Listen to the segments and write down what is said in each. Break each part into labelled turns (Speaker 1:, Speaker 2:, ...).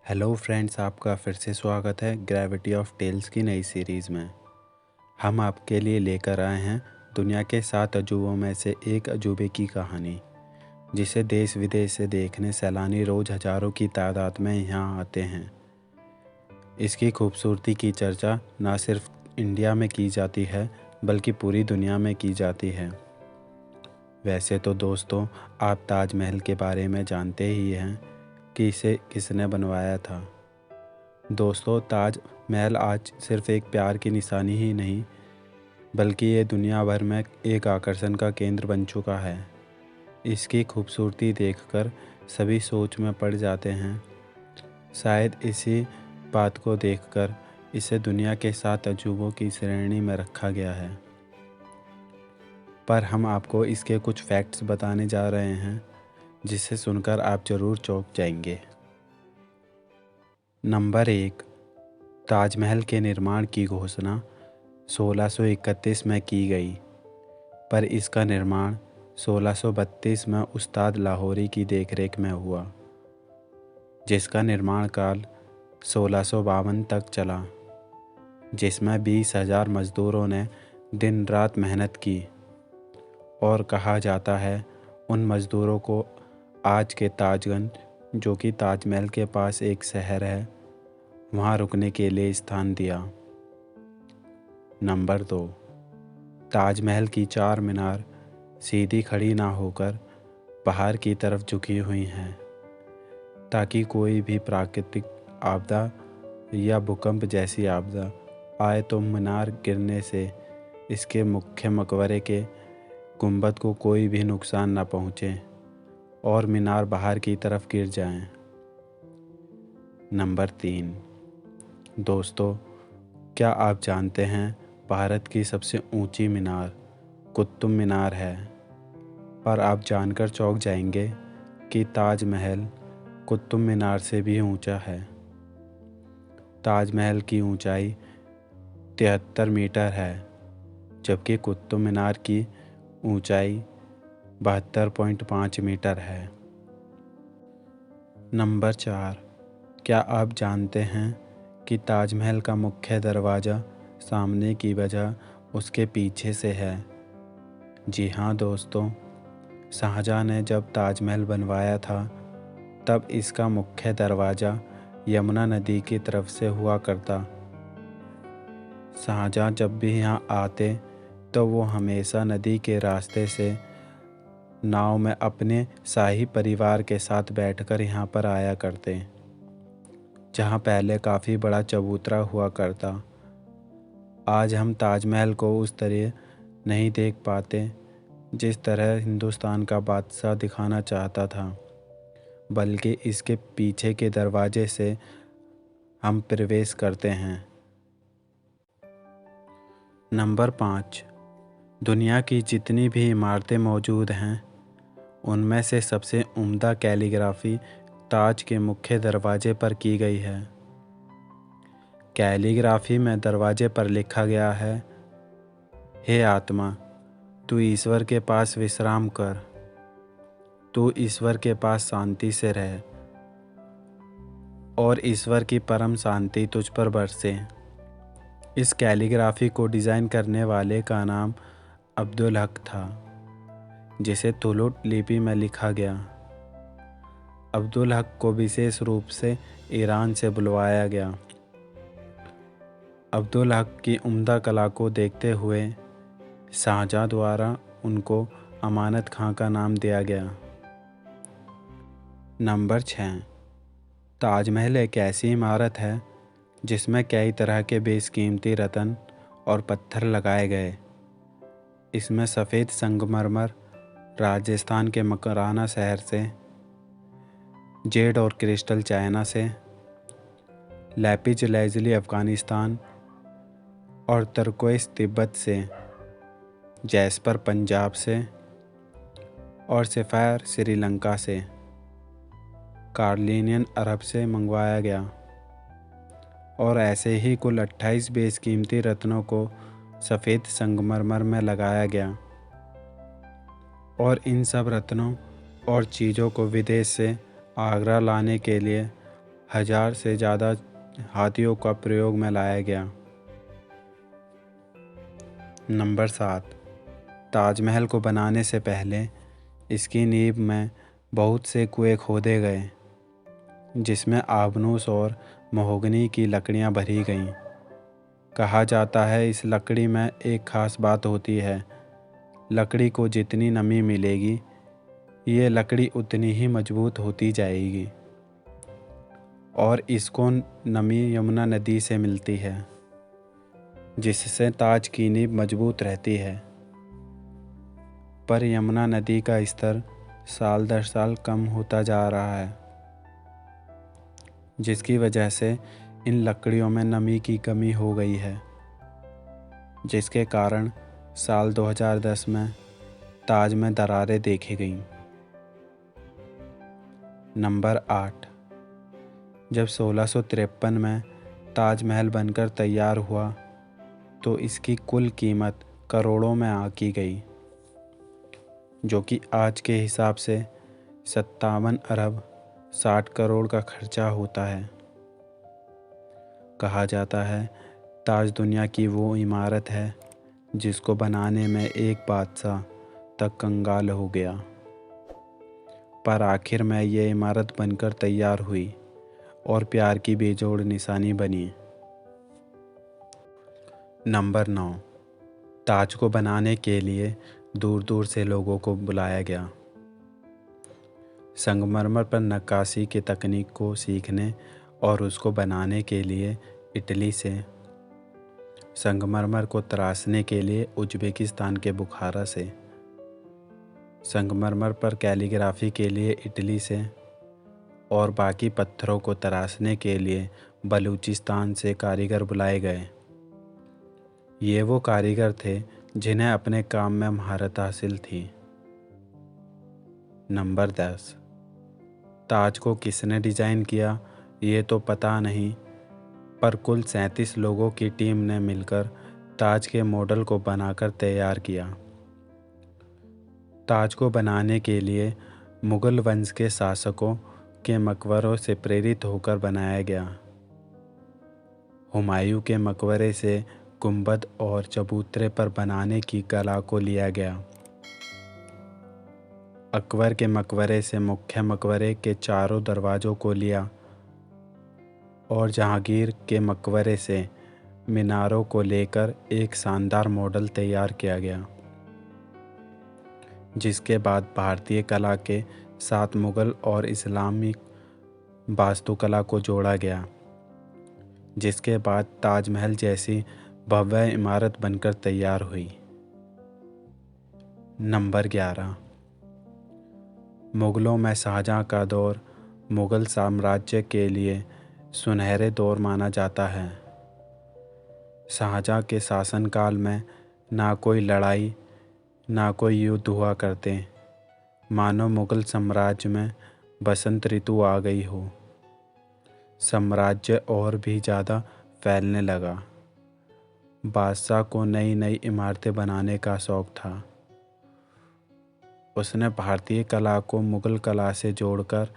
Speaker 1: Hello friends, आपका फिर से स्वागत है ग्रेविटी ऑफ टेल्स की नई सीरीज़ में। हम आपके लिए लेकर आए हैं दुनिया के 7 अजूबों में से एक अजूबे की कहानी, जिसे देश विदेश से देखने सैलानी रोज़ हज़ारों की तादाद में यहाँ आते हैं। इसकी खूबसूरती की चर्चा न सिर्फ इंडिया में की जाती है बल्कि पूरी दुनिया में की जाती है। वैसे तो दोस्तों, आप ताजमहल के बारे में जानते ही हैं कि इसे किसने बनवाया था। दोस्तों, ताजमहल आज सिर्फ एक प्यार की निशानी ही नहीं बल्कि ये दुनिया भर में एक आकर्षण का केंद्र बन चुका है। इसकी खूबसूरती देखकर सभी सोच में पड़ जाते हैं। शायद इसी बात को देखकर इसे दुनिया के 7 अजूबों की श्रेणी में रखा गया है। पर हम आपको इसके कुछ फैक्ट्स बताने जा रहे हैं जिसे सुनकर आप ज़रूर चौंक जाएंगे। नंबर 1, ताजमहल के निर्माण की घोषणा 1631 में की गई, पर इसका निर्माण 1632 में उस्ताद लाहौरी की देखरेख में हुआ, जिसका निर्माण काल 1652 तक चला, जिसमें 20,000 मज़दूरों ने दिन रात मेहनत की। और कहा जाता है उन मज़दूरों को आज के ताजगंज, जो कि ताजमहल के पास एक शहर है, वहाँ रुकने के लिए स्थान दिया। नंबर 2, ताजमहल की 4 मीनार सीधी खड़ी ना होकर बाहर की तरफ झुकी हुई हैं, ताकि कोई भी प्राकृतिक आपदा या भूकंप जैसी आपदा आए तो मीनार गिरने से इसके मुख्य मकबरे के गुंबद को कोई भी नुकसान ना पहुँचे और मीनार बाहर की तरफ गिर जाएं। नंबर 3, दोस्तों, क्या आप जानते हैं भारत की सबसे ऊंची मीनार कुतुब मीनार है? और आप जानकर चौंक जाएंगे कि ताजमहल कुतुब मीनार से भी ऊंचा है। ताजमहल की ऊंचाई 73 मीटर है, जबकि कुतुब मीनार की ऊंचाई 72.5 मीटर है। नंबर 4, क्या आप जानते हैं कि ताजमहल का मुख्य दरवाज़ा सामने की वजह उसके पीछे से है? जी हाँ दोस्तों, शाहजहाँ ने जब ताजमहल बनवाया था तब इसका मुख्य दरवाज़ा यमुना नदी की तरफ से हुआ करता। शाहजहाँ जब भी यहाँ आते तो वो हमेशा नदी के रास्ते से नाव में अपने शाही परिवार के साथ बैठकर यहाँ पर आया करते, जहाँ पहले काफ़ी बड़ा चबूतरा हुआ करता। आज हम ताजमहल को उस तरह नहीं देख पाते जिस तरह हिंदुस्तान का बादशाह दिखाना चाहता था, बल्कि इसके पीछे के दरवाजे से हम प्रवेश करते हैं। नंबर 5, दुनिया की जितनी भी इमारतें मौजूद हैं उनमें से सबसे उम्दा कैलीग्राफी ताज के मुख्य दरवाजे पर की गई है। कैलीग्राफी में दरवाजे पर लिखा गया है, हे आत्मा, तू ईश्वर के पास विश्राम कर, तू ईश्वर के पास शांति से रह और ईश्वर की परम शांति तुझ पर बरसे। इस कैलीग्राफी को डिज़ाइन करने वाले का नाम अब्दुल हक था, जिसे तुलुट लिपि में लिखा गया। अब्दुल हक को विशेष रूप से ईरान से बुलवाया गया। अब्दुल हक की उम्दा कला को देखते हुए शाहजहाँ द्वारा उनको अमानत खां का नाम दिया गया। नंबर 6, ताजमहल एक ऐसी इमारत है जिसमें कई तरह के बेशकीमती रत्न और पत्थर लगाए गए। इसमें सफ़ेद संगमरमर राजस्थान के मकराना शहर से, जेड और क्रिस्टल चाइना से, लैपिज लैजुली अफ़गानिस्तान और तुर्कोइस तिब्बत से, जैस्पर पंजाब से और सफ़ायर श्रीलंका से, कार्लिनियन अरब से मंगवाया गया। और ऐसे ही कुल 28 बेशकीमती रत्नों को सफ़ेद संगमरमर में लगाया गया। और इन सब रत्नों और चीज़ों को विदेश से आगरा लाने के लिए 1000 से ज़्यादा हाथियों का प्रयोग में लाया गया। नंबर 7, ताजमहल को बनाने से पहले इसकी नींव में बहुत से कुएं खोदे गए, जिसमें आबनूस और महोगनी की लकड़ियां भरी गईं। कहा जाता है इस लकड़ी में एक खास बात होती है, लकड़ी को जितनी नमी मिलेगी ये लकड़ी उतनी ही मजबूत होती जाएगी, और इसको नमी यमुना नदी से मिलती है, जिससे ताज की नींव मजबूत रहती है। पर यमुना नदी का स्तर साल दर साल कम होता जा रहा है, जिसकी वजह से इन लकड़ियों में नमी की कमी हो गई है, जिसके कारण साल 2010 में ताज में दरारें देखी गईं। नंबर 8, जब 1653 में ताजमहल बनकर तैयार हुआ तो इसकी कुल कीमत करोड़ों में आंकी गई, जो कि आज के हिसाब से 57 अरब 60 करोड़ का खर्चा होता है। कहा जाता है ताज दुनिया की वो इमारत है जिसको बनाने में एक बादशाह तक कंगाल हो गया, पर आखिर में ये इमारत बनकर तैयार हुई और प्यार की बेजोड़ निशानी बनी। नंबर 9, ताज को बनाने के लिए दूर दूर से लोगों को बुलाया गया। संगमरमर पर नक्काशी की तकनीक को सीखने और उसको बनाने के लिए इटली से, संगमरमर को तराशने के लिए उज़्बेकिस्तान के बुखारा से, संगमरमर पर कैलीग्राफी के लिए इटली से और बाकी पत्थरों को तराशने के लिए बलूचिस्तान से कारीगर बुलाए गए। ये वो कारीगर थे जिन्हें अपने काम में महारत हासिल थी। नंबर 10, ताज को किसने डिज़ाइन किया ये तो पता नहीं, पर कुल 37 लोगों की टीम ने मिलकर ताज के मॉडल को बनाकर तैयार किया। ताज को बनाने के लिए मुग़ल वंश के शासकों के मकबरों से प्रेरित होकर बनाया गया। हुमायूं के मकबरे से गुंबद और चबूतरे पर बनाने की कला को लिया गया। अकबर के मकबरे से मुख्य मकबरे के चारों दरवाज़ों को लिया और जहांगीर के मकबरे से मीनारों को लेकर एक शानदार मॉडल तैयार किया गया, जिसके बाद भारतीय कला के साथ मुग़ल और इस्लामिक वास्तुकला को जोड़ा गया, जिसके बाद ताजमहल जैसी भव्य इमारत बनकर तैयार हुई। नंबर 11, मुग़लों में शाहजहाँ का दौर मुग़ल साम्राज्य के लिए सुनहरे दौर माना जाता है। शाहजहाँ के शासनकाल में ना कोई लड़ाई ना कोई युद्ध हुआ करते, मानो मुग़ल साम्राज्य में बसंत ऋतु आ गई हो। साम्राज्य और भी ज़्यादा फैलने लगा। बादशाह को नई नई इमारतें बनाने का शौक़ था। उसने भारतीय कला को मुग़ल कला से जोड़कर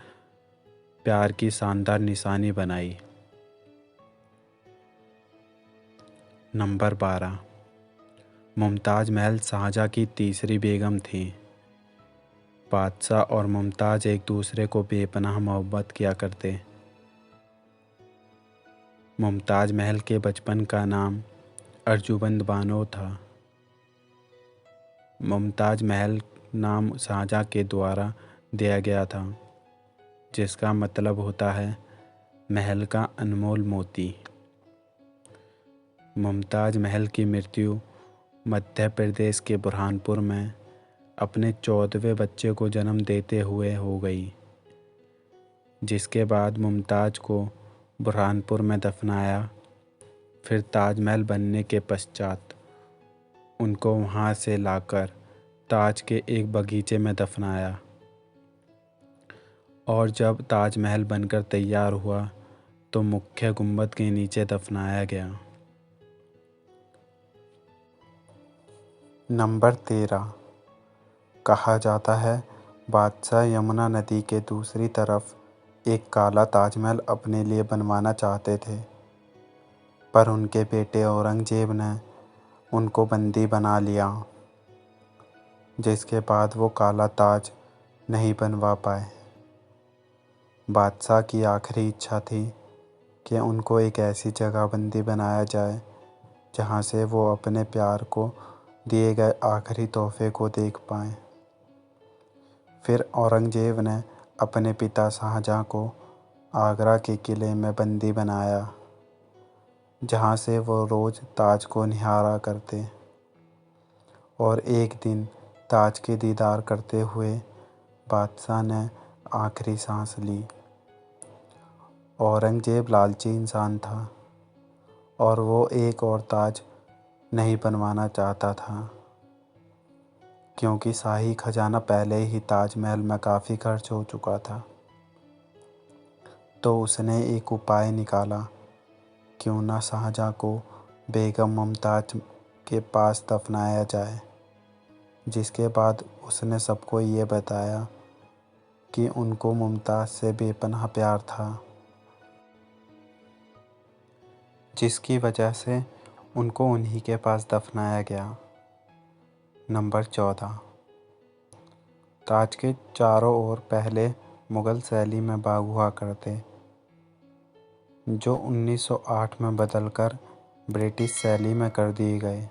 Speaker 1: प्यार की शानदार निशानी बनाई। नंबर 12, मुमताज़ महल शाहजहाँ की तीसरी बेगम थी। बादशाह और मुमताज़ एक दूसरे को बेपनाह मोहब्बत किया करते। मुमताज़ महल के बचपन का नाम अर्जुमंद बानो था। मुमताज़ महल नाम शाहजहाँ के द्वारा दिया गया था, जिसका मतलब होता है महल का अनमोल मोती। मुमताज़ महल की मृत्यु मध्य प्रदेश के बुरहानपुर में अपने 14वें बच्चे को जन्म देते हुए हो गई, जिसके बाद मुमताज़ को बुरहानपुर में दफनाया। फिर ताजमहल बनने के पश्चात उनको वहाँ से लाकर ताज के एक बगीचे में दफनाया, और जब ताजमहल बनकर तैयार हुआ तो मुख्य गुंबद के नीचे दफनाया गया। नंबर 13, कहा जाता है बादशाह यमुना नदी के दूसरी तरफ एक काला ताजमहल अपने लिए बनवाना चाहते थे, पर उनके बेटे औरंगजेब ने उनको बंदी बना लिया, जिसके बाद वो काला ताज नहीं बनवा पाए। बादशाह की आखिरी इच्छा थी कि उनको एक ऐसी जगह बंदी बनाया जाए जहाँ से वो अपने प्यार को दिए गए आखिरी तोहफे को देख पाएं। फिर औरंगजेब ने अपने पिता शाहजहाँ को आगरा के किले में बंदी बनाया, जहाँ से वो रोज़ ताज को निहारा करते और एक दिन ताज के दीदार करते हुए बादशाह ने आखिरी सांस ली। औरंगजेब लालची इंसान था और वो एक और ताज नहीं बनवाना चाहता था, क्योंकि शाही खजाना पहले ही ताजमहल में काफ़ी खर्च हो चुका था। तो उसने एक उपाय निकाला, क्यों ना शाहजहाँ को बेगम मुमताज़ के पास दफनाया जाए। जिसके बाद उसने सबको ये बताया कि उनको मुमताज़ से बेपनाह प्यार था, जिसकी वजह से उनको उन्हीं के पास दफनाया गया। नंबर 14। ताज के चारों ओर पहले मुग़ल शैली में बाग हुआ करते, जो 1908 में बदलकर ब्रिटिश शैली में कर दिए गए,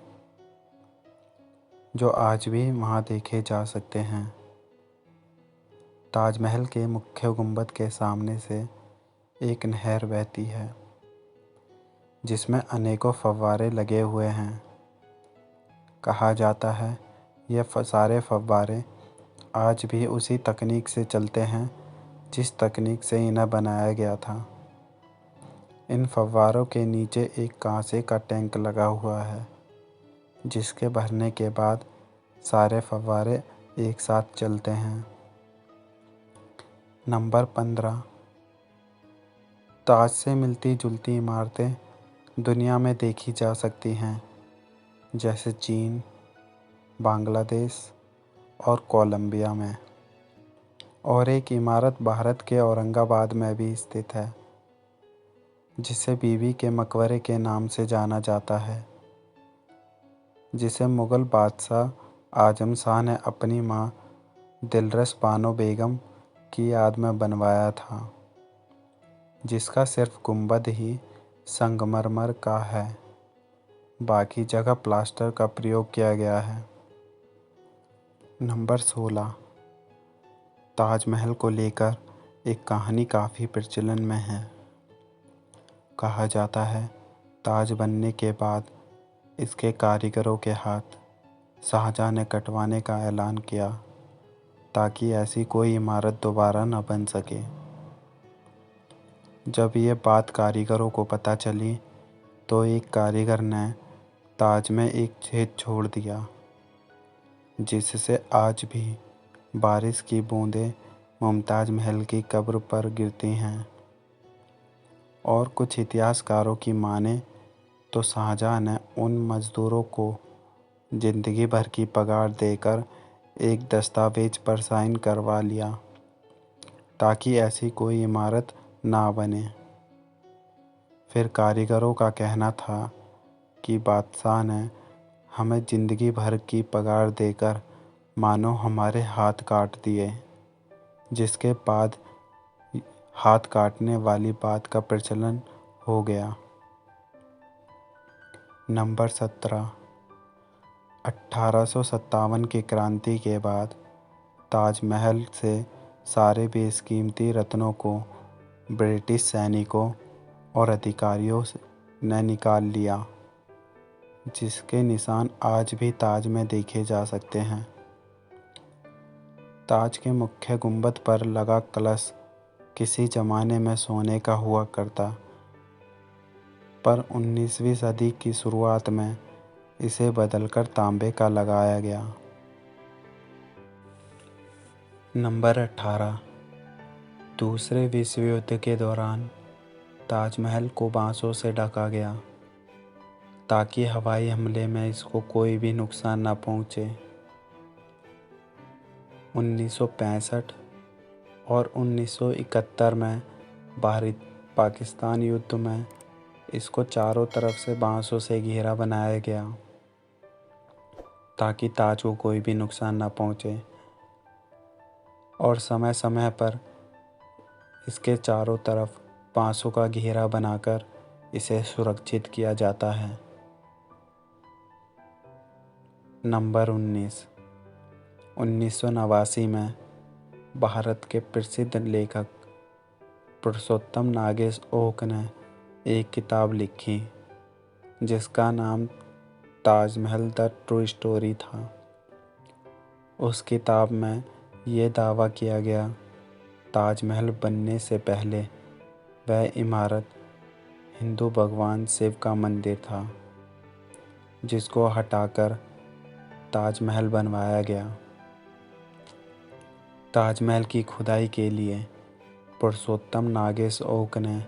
Speaker 1: जो आज भी वहाँ देखे जा सकते हैं। ताजमहल के मुख्य गुंबद के सामने से एक नहर बहती है, जिसमें अनेकों फव्वारे लगे हुए हैं। कहा जाता है ये सारे फव्वारे आज भी उसी तकनीक से चलते हैं जिस तकनीक से इन्हें बनाया गया था। इन फव्वारों के नीचे एक कांसे का टैंक लगा हुआ है, जिसके भरने के बाद सारे फव्वारे एक साथ चलते हैं। नंबर 15। ताज से मिलती जुलती इमारतें दुनिया में देखी जा सकती हैं, जैसे चीन, बांग्लादेश और कोलंबिया में। और एक इमारत भारत के औरंगाबाद में भी स्थित है, जिसे बीबी के मकबरे के नाम से जाना जाता है, जिसे मुग़ल बादशाह आज़म शाह ने अपनी माँ दिलरस बानो बेगम की याद में बनवाया था, जिसका सिर्फ गुंबद ही संगमरमर का है, बाकी जगह प्लास्टर का प्रयोग किया गया है। नंबर 16। ताजमहल को लेकर एक कहानी काफ़ी प्रचलन में है। कहा जाता है ताज बनने के बाद इसके कारीगरों के हाथ शाहजहाँ ने कटवाने का ऐलान किया, ताकि ऐसी कोई इमारत दोबारा न बन सके। जब ये बात कारीगरों को पता चली, तो एक कारीगर ने ताज में एक छेद छोड़ दिया, जिससे आज भी बारिश की बूंदें मुमताज़ महल की कब्र पर गिरती हैं। और कुछ इतिहासकारों की माने तो शाहजहाँ ने उन मज़दूरों को ज़िंदगी भर की पगार देकर एक दस्तावेज पर साइन करवा लिया, ताकि ऐसी कोई इमारत ना बने। फिर कारीगरों का कहना था कि बादशाह ने हमें ज़िंदगी भर की पगार देकर मानो हमारे हाथ काट दिए, जिसके बाद हाथ काटने वाली बात का प्रचलन हो गया। नंबर 17। 1857 की क्रांति के बाद ताजमहल से सारे बेशकीमती रत्नों को ब्रिटिश सैनिकों और अधिकारियों ने निकाल लिया, जिसके निशान आज भी ताज में देखे जा सकते हैं। ताज के मुख्य गुंबद पर लगा कलश किसी ज़माने में सोने का हुआ करता, पर 19वीं सदी की शुरुआत में इसे बदलकर तांबे का लगाया गया। नंबर 18। दूसरे विश्व युद्ध के दौरान ताजमहल को बांसों से ढका गया, ताकि हवाई हमले में इसको कोई भी नुकसान न पहुंचे। 1965 और 1971 में भारत पाकिस्तान युद्ध में इसको चारों तरफ से बांसों से घेरा बनाया गया ताकि ताज को कोई भी नुकसान न पहुंचे। और समय समय पर इसके चारों तरफ बांसों का घेरा बनाकर इसे सुरक्षित किया जाता है। नंबर 1989 में भारत के प्रसिद्ध लेखक पुरुषोत्तम नागेश ओक ने एक किताब लिखी जिसका नाम ताजमहल द ट्रू स्टोरी था। उस किताब में ये दावा किया गया ताजमहल बनने से पहले वह इमारत हिंदू भगवान शिव का मंदिर था जिसको हटाकर ताजमहल बनवाया गया। ताजमहल की खुदाई के लिए पुरुषोत्तम नागेश ओक ने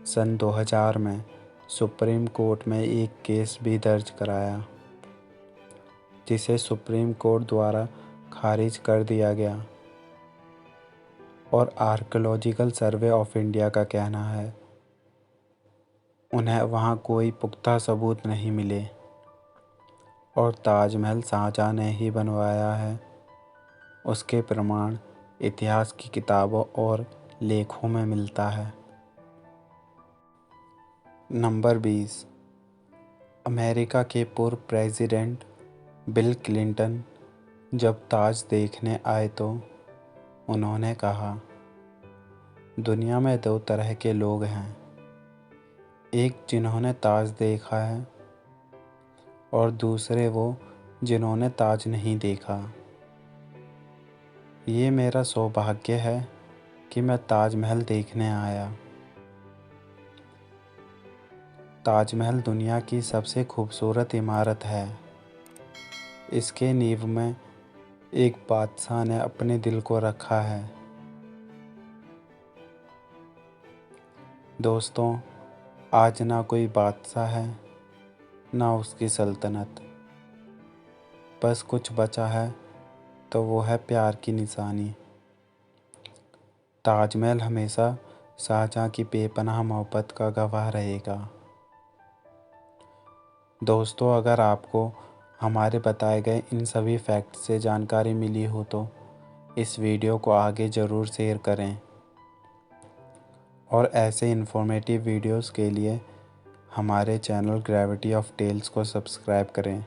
Speaker 1: सन 2000 में सुप्रीम कोर्ट में एक केस भी दर्ज कराया जिसे सुप्रीम कोर्ट द्वारा खारिज कर दिया गया। और आर्कियोलॉजिकल सर्वे ऑफ इंडिया का कहना है उन्हें वहाँ कोई पुख्ता सबूत नहीं मिले और ताजमहल शाहजहाँ ने ही बनवाया है। उसके प्रमाण इतिहास की किताबों और लेखों में मिलता है। नंबर 20, अमेरिका के पूर्व प्रेसिडेंट बिल क्लिंटन जब ताज देखने आए तो उन्होंने कहा, दुनिया में 2 तरह के लोग हैं, एक जिन्होंने ताज देखा है और दूसरे वो जिन्होंने ताज नहीं देखा। ये मेरा सौभाग्य है कि मैं ताजमहल देखने आया। ताजमहल दुनिया की सबसे खूबसूरत इमारत है। इसके नींव में एक बादशाह ने अपने दिल को रखा है। दोस्तों, आज ना कोई बादशाह है ना उसकी सल्तनत, बस कुछ बचा है तो वो है प्यार की निशानी। ताजमहल हमेशा शाहजहाँ की बेपनाह मोहब्बत का गवाह रहेगा। दोस्तों, अगर आपको हमारे बताए गए इन सभी फैक्ट से जानकारी मिली हो तो इस वीडियो को आगे ज़रूर शेयर करें और ऐसे इन्फॉर्मेटिव वीडियोस के लिए हमारे चैनल ग्रेविटी ऑफ टेल्स को सब्सक्राइब करें।